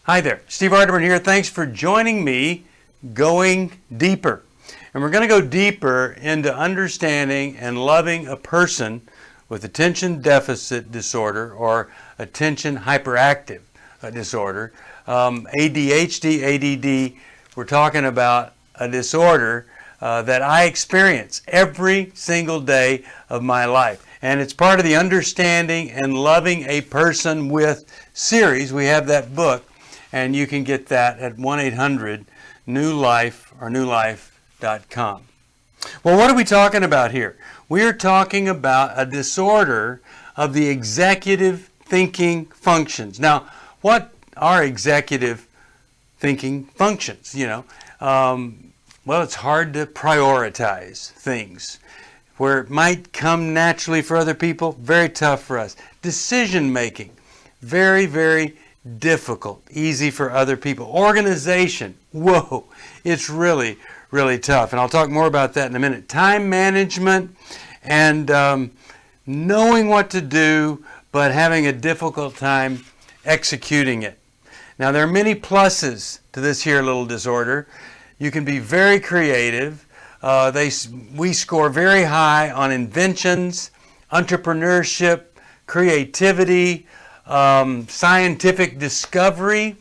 Hi there, Steve Arterburn here. Thanks for joining me going deeper. And we're going to go deeper into understanding and loving a person with attention deficit disorder or attention hyperactive disorder. ADHD, ADD, we're talking about a disorder that I experience every single day of my life. And it's part of the Understanding and Loving a Person with series. We have that book, and you can get that at 1-800-NEW-LIFE or newlife.com. Well, what are we talking about here? We are talking about a disorder of the executive thinking functions. Now, what are executive thinking functions? Well, it's hard to prioritize things. Where it might come naturally for other people, very tough for us. Decision making, very, very difficult. Easy for other people. Organization, whoa, it's really, really tough. And I'll talk more about that in a minute. Time management and knowing what to do, but having a difficult time executing it. Now, there are many pluses to this here little disorder. You can be very creative. We score very high on inventions, entrepreneurship, creativity, scientific discovery,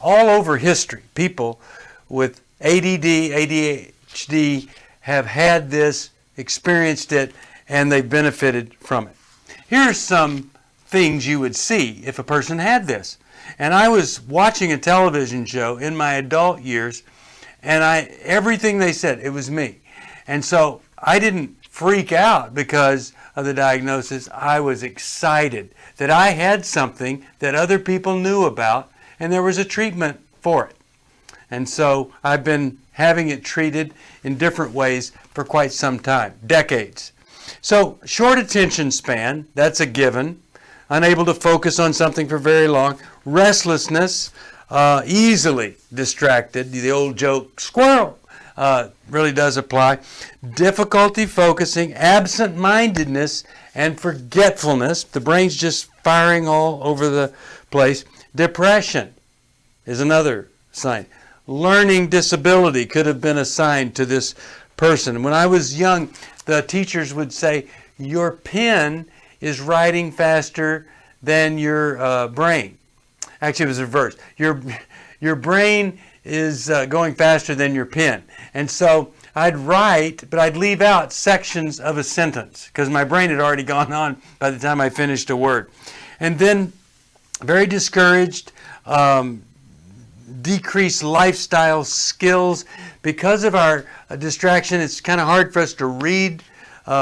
all over history. People with ADD, ADHD have had this, experienced it, and they've benefited from it. Here's some things you would see if a person had this. And I was watching a television show in my adult years, and everything they said, it was me. And so I didn't freak out because of the diagnosis. I was excited that I had something that other people knew about, and there was a treatment for it. And so I've been having it treated in different ways for quite some time, decades. So short attention span, that's a given. Unable to focus on something for very long. Restlessness, easily distracted. The old joke, squirrel, really does apply. Difficulty focusing, absent-mindedness, and forgetfulness. The brain's just firing all over the place. Depression is another sign. Learning disability could have been assigned to this person. When I was young, the teachers would say, your pen is writing faster than your brain. Actually, it was reversed. Your brain is going faster than your pen. And so I'd write, but I'd leave out sections of a sentence because my brain had already gone on by the time I finished a word. And then very discouraged, decreased lifestyle skills. Because of our distraction, it's kind of hard for us to read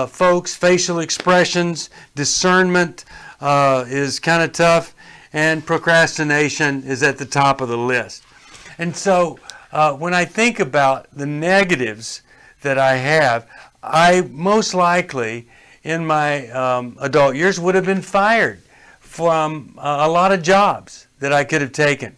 folks' facial expressions. Discernment is kind of tough. And procrastination is at the top of the list. And so when I think about the negatives that I have, I most likely in my adult years would have been fired from a lot of jobs that I could have taken.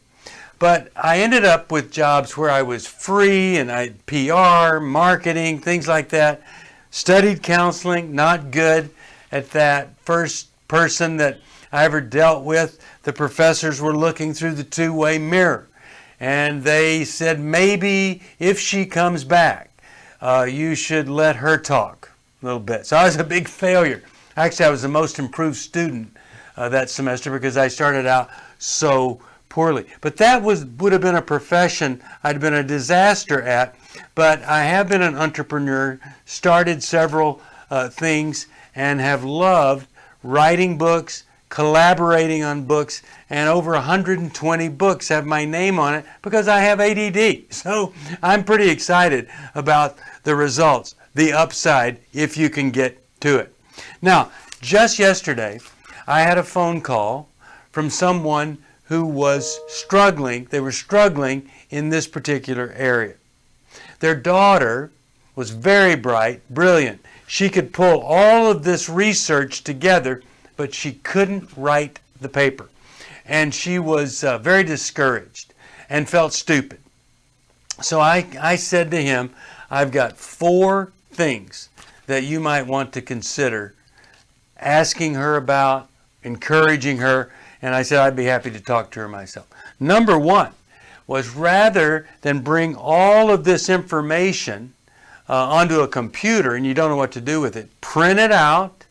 But I ended up with jobs where I was free and I had PR, marketing, things like that. Studied counseling, not good at that. First person that I ever dealt with, the professors were looking through the two-way mirror. And they said, maybe if she comes back, you should let her talk a little bit. So I was a big failure. Actually, I was the most improved student that semester because I started out so poorly. But that would have been a profession I'd been a disaster at. But I have been an entrepreneur, started several things, and have loved writing books, collaborating on books, and over 120 books have my name on it because I have ADD. So I'm pretty excited about the results, the upside, if you can get to it. Now, just yesterday, I had a phone call from someone who was struggling. They were struggling in this particular area. Their daughter was very bright, brilliant. She could pull all of this research together, but she couldn't write the paper. And she was very discouraged and felt stupid. So I said to him, I've got 4 things that you might want to consider asking her about, encouraging her, And I said I'd be happy to talk to her myself. Number one was, rather than bring all of this information onto a computer and you don't know what to do with it, print it out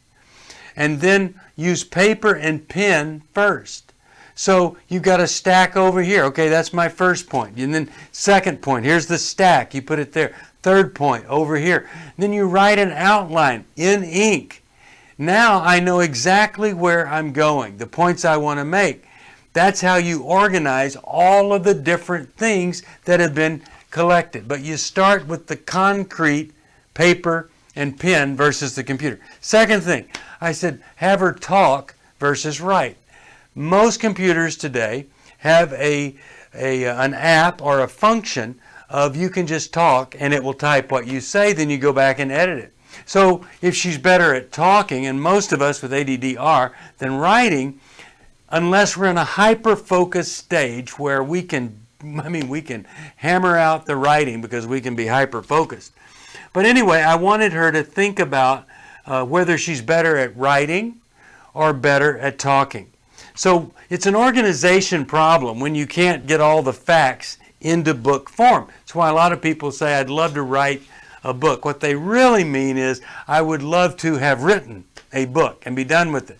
and then use paper and pen first. So you've got a stack over here. Okay, that's my first point. And then second point, here's the stack. You put it there. Third point, over here. Then you write an outline in ink. Now I know exactly where I'm going, the points I want to make. That's how you organize all of the different things that have been collected. But you start with the concrete paper and pen versus the computer. Second thing, I said have her talk versus write. Most computers today have an app or a function of you can just talk and it will type what you say, then you go back and edit it. So if she's better at talking, and most of us with ADD are, than writing, unless we're in a hyper-focused stage where we can hammer out the writing because we can be hyper-focused. But anyway, I wanted her to think about whether she's better at writing or better at talking. So it's an organization problem when you can't get all the facts into book form. That's why a lot of people say, I'd love to write a book. What they really mean is, I would love to have written a book and be done with it.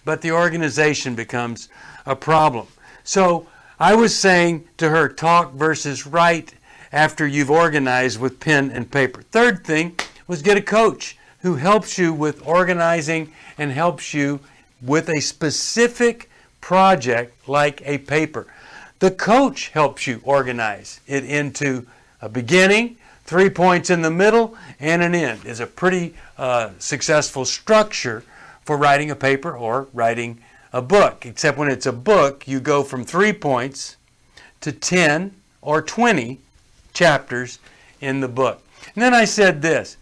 But the organization becomes a problem. So I was saying to her, talk versus write after you've organized with pen and paper. Third thing was get a coach who helps you with organizing and helps you with a specific project like a paper. The coach helps you organize it into a beginning, 3 points in the middle, and an end. Is a pretty successful structure for writing a paper or writing a book. Except when it's a book, you go from 3 points to 10 or 20 chapters in the book. And then I said this,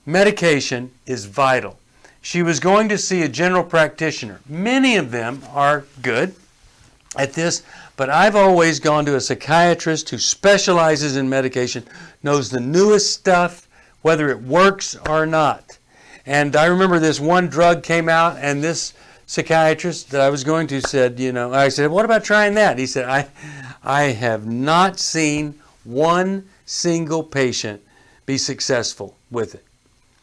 medication is vital. She was going to see a general practitioner. Many of them are good at this, but I've always gone to a psychiatrist who specializes in medication, knows the newest stuff, whether it works or not. And I remember this one drug came out, and this psychiatrist that I was going to said, I said, what about trying that? He said, I have not seen one single patient be successful with it.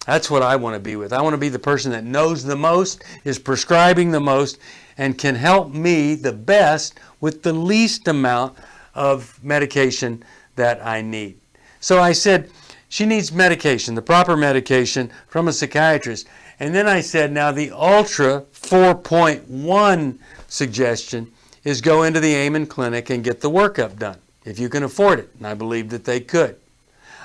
That's what I want to be with. I want to be the person that knows the most, is prescribing the most, and can help me the best with the least amount of medication that I need. So I said, she needs medication, the proper medication from a psychiatrist. And then I said, now the Ultra 4.1 suggestion is go into the Amen Clinic and get the workup done, if you can afford it. And I believe that they could.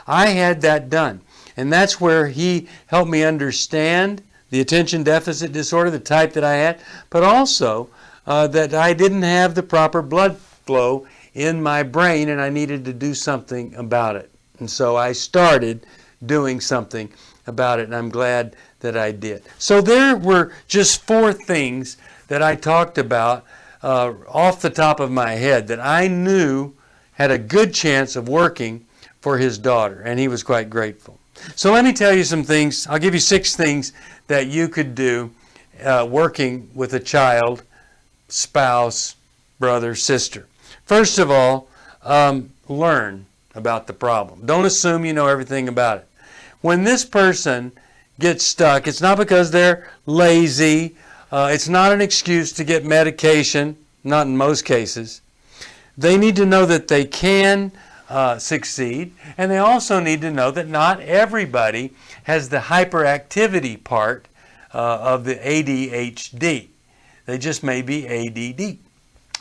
I had that done. And that's where he helped me understand the attention deficit disorder, the type that I had, but also that I didn't have the proper blood flow in my brain and I needed to do something about it. And so I started doing something about it, and I'm glad that I did. So there were just 4 things that I talked about off the top of my head that I knew had a good chance of working for his daughter, and he was quite grateful. So let me tell you some things. I'll give you 6 things that you could do working with a child, spouse, brother, sister. First of all, learn about the problem. Don't assume you know everything about it. When this person gets stuck, it's not because they're lazy. It's not an excuse to get medication, not in most cases. They need to know that they can succeed, and they also need to know that not everybody has the hyperactivity part of the ADHD. They just may be ADD.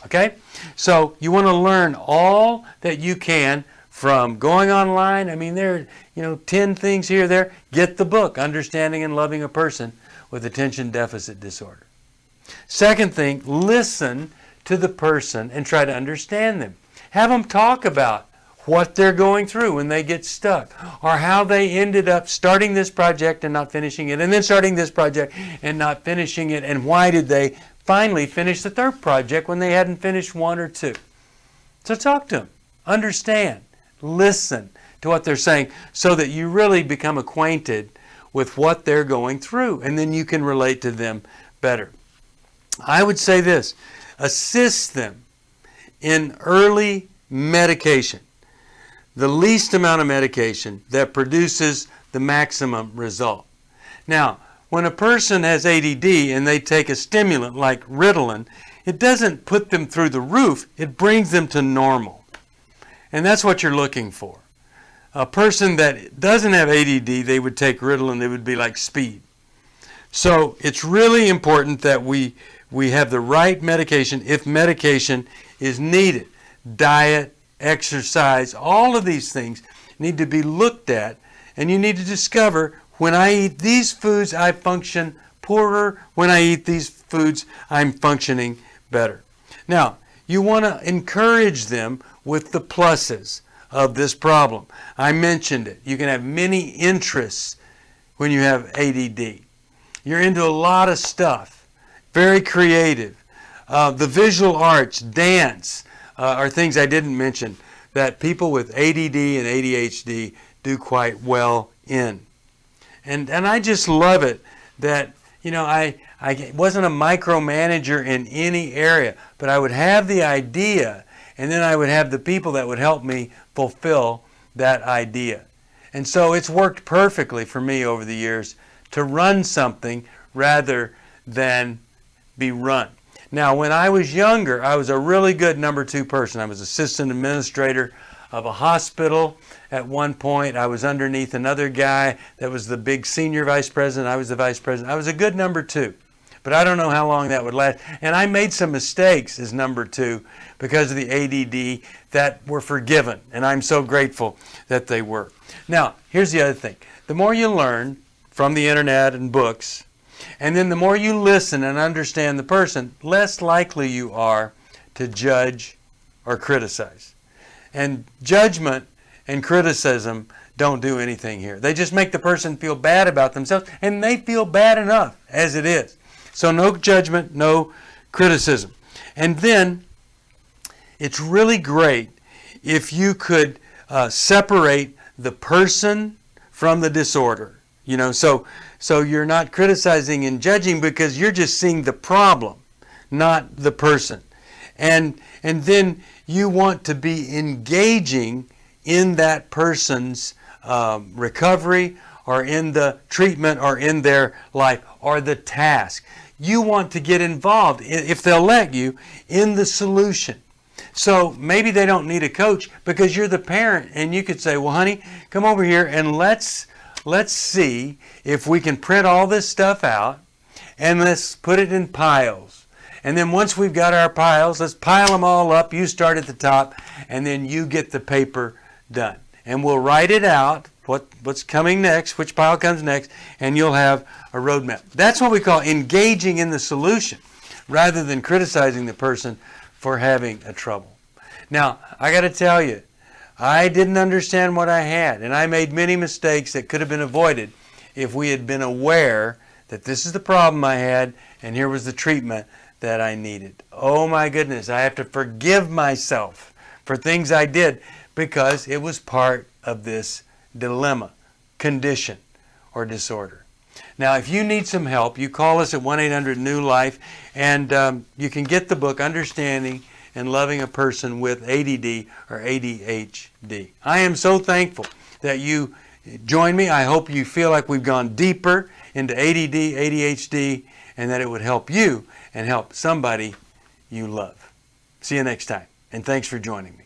Okay? So you want to learn all that you can from going online. I mean, there are 10 things here, there. Get the book, Understanding and Loving a Person with Attention Deficit Disorder. Second thing, listen to the person and try to understand them. Have them talk about what they're going through when they get stuck, or how they ended up starting this project and not finishing it, and then starting this project and not finishing it, and why did they finally finish the 3rd project when they hadn't finished 1 or 2. So talk to them, understand, listen to what they're saying so that you really become acquainted with what they're going through, and then you can relate to them better. I would say this: assist them in early medication, the least amount of medication that produces the maximum result. Now, when a person has ADD and they take a stimulant like Ritalin, it doesn't put them through the roof, it brings them to normal. And that's what you're looking for. A person that doesn't have ADD, they would take Ritalin, they would be like speed. So it's really important that we have the right medication if medication is needed. Diet, exercise, all of these things need to be looked at, and you need to discover, when I eat these foods, I function poorer. When I eat these foods, I'm functioning better. Now, you want to encourage them with the pluses of this problem. I mentioned it. You can have many interests when you have ADD. You're into a lot of stuff, very creative. The visual arts, dance, are things I didn't mention that people with ADD and ADHD do quite well in. And I just love it that, I wasn't a micromanager in any area, but I would have the idea, and then I would have the people that would help me fulfill that idea. And so it's worked perfectly for me over the years to run something rather than be run. Now, when I was younger, I was a really good number 2 person. I was assistant administrator of a hospital. At one point, I was underneath another guy that was the big senior vice president. I was the vice president. I was a good number 2, but I don't know how long that would last. And I made some mistakes as number 2 because of the ADD that were forgiven, and I'm so grateful that they were. Now, here's the other thing. The more you learn from the internet and books, and then the more you listen and understand the person, less likely you are to judge or criticize. And judgment and criticism don't do anything here. They just make the person feel bad about themselves, and they feel bad enough as it is. So no judgment, no criticism. And then it's really great if you could separate the person from the disorder. So you're not criticizing and judging because you're just seeing the problem, not the person. And then you want to be engaging in that person's recovery, or in the treatment, or in their life, or the task. You want to get involved, if they'll let you, in the solution. So maybe they don't need a coach because you're the parent, and you could say, well, honey, come over here and let's see if we can print all this stuff out, and let's put it in piles. And then once we've got our piles, let's pile them all up. You start at the top, and then you get the paper done. And we'll write it out, what's coming next, which pile comes next, and you'll have a roadmap. That's what we call engaging in the solution, rather than criticizing the person for having a trouble. Now, I got to tell you, I didn't understand what I had, and I made many mistakes that could have been avoided if we had been aware that this is the problem I had, and here was the treatment that I needed. Oh my goodness, I have to forgive myself for things I did because it was part of this dilemma, condition, or disorder. Now, if you need some help, you call us at 1-800-NEW-LIFE, and you can get the book, Understanding and Loving a Person with ADD or ADHD. I am so thankful that you join me. I hope you feel like we've gone deeper into ADD, ADHD, and that it would help you and help somebody you love. See you next time, and thanks for joining me.